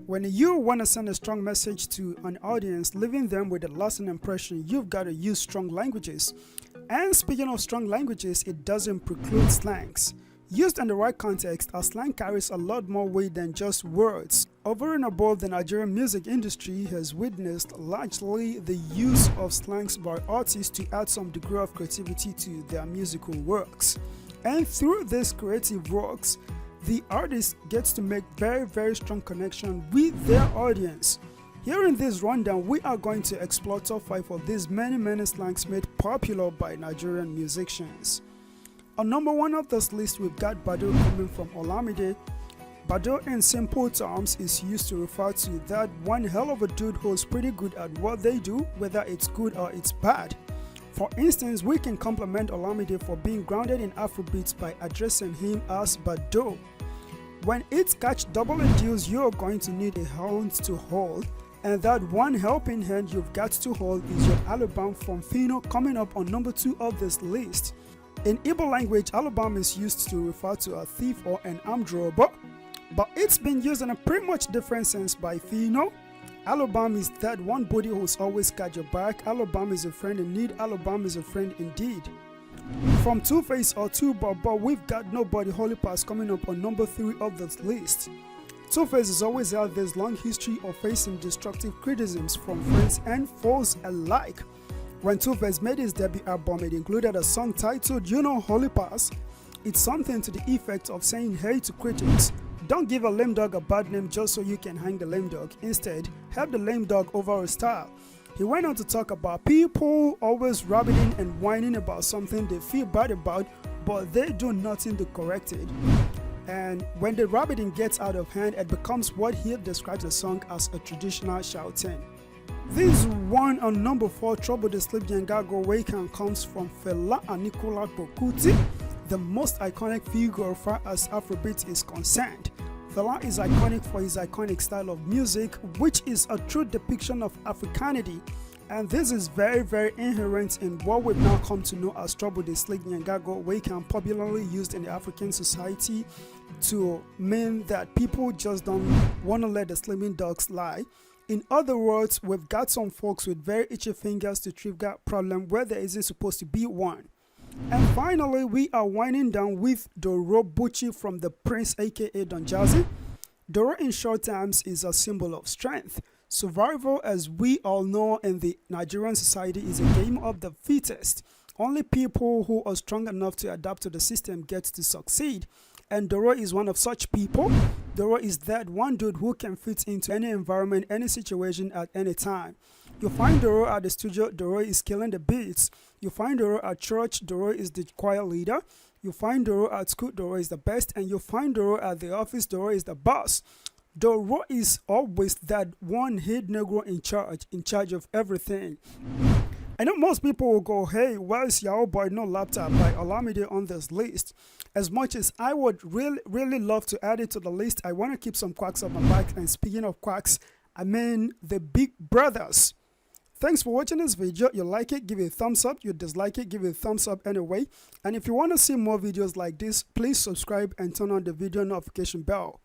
When you want to send a strong message to an audience, leaving them with a lasting impression, you've got to use strong languages. And speaking of strong languages, it doesn't preclude slangs. Used in the right context, a slang carries a lot more weight than just words. Over and above, the Nigerian music industry has witnessed largely the use of slangs by artists to add some degree of creativity to their musical works. And through these creative works, the artist gets to make very strong connection with their audience. Here in this rundown, we are going to explore top 5 of these many slangs made popular by Nigerian musicians. On number 1 of this list, we've got Baddo coming from Olamide. Baddo in simple terms is used to refer to that one hell of a dude who's pretty good at what they do, whether it's good or it's bad. For instance, we can compliment Olamide for being grounded in Afrobeats by addressing him as Baddo. When it's catch double deals, you're going to need a hand to hold, and that one helping hand you've got to hold is your Alobam from Fino, coming up on number 2 of this list. In Igbo language, Alobam is used to refer to a thief or an armed robber, but it's been used in a pretty much different sense by Fino. Alobam is that one buddy who's always got your back. Alobam is a friend in need. Alobam is a friend indeed. From Two-Face or Two Bobo, we've got Nobody Holy Pass coming up on number 3 of this list. Two-Face has always had this long history of facing destructive criticisms from friends and foes alike. When Two-Face made his debut album, it included a song titled You Know Holy Pass. It's something to the effect of saying hey to critics. Don't give a lame dog a bad name just so you can hang the lame dog. Instead, help the lame dog over a style. He went on to talk about people always rabbiting and whining about something they feel bad about, but they do nothing to correct it. And when the rabbiting gets out of hand, it becomes what he describes the song as a traditional shouting. This one on number 4, Trouble the Sleep Nyanga Go Waken, comes from Fela Anikulapo Kuti, the most iconic figure as far as Afrobeat is concerned. Fela is iconic for his iconic style of music, which is a true depiction of Africanity, and this is very inherent in what we've now come to know as Trouble the Sleep Nyanga Go Waken, popularly used in the African society to mean that people just don't want to let the sleeping dogs lie. In other words, we've got some folks with very itchy fingers to trigger problem where there isn't supposed to be one. And finally, we are winding down with Dorobucci from the Prince aka Don Jazi. Doro in short terms is a symbol of strength. Survival, as we all know in the Nigerian society, is a game of the fittest. Only people who are strong enough to adapt to the system get to succeed. And Doro is one of such people. Doro is that one dude who can fit into any environment, any situation at any time. You find Doro at the studio, Doro is killing the beats. You find Doro at church, Doro is the choir leader. You find Doro at school, Doro is the best. And you find Doro at the office, Doro is the boss. Doro is always that one head negro in charge of everything. I know most people will go, hey, why is Yao Boy No Laptop by Olamide on this list? As much as I would really love to add it to the list, I want to keep some quacks on my back. And speaking of quacks, I mean the big brothers. Thanks for watching this video. You like it, give it a thumbs up. You dislike it, give it a thumbs up anyway. And if you want to see more videos like this, please subscribe and turn on the video notification bell.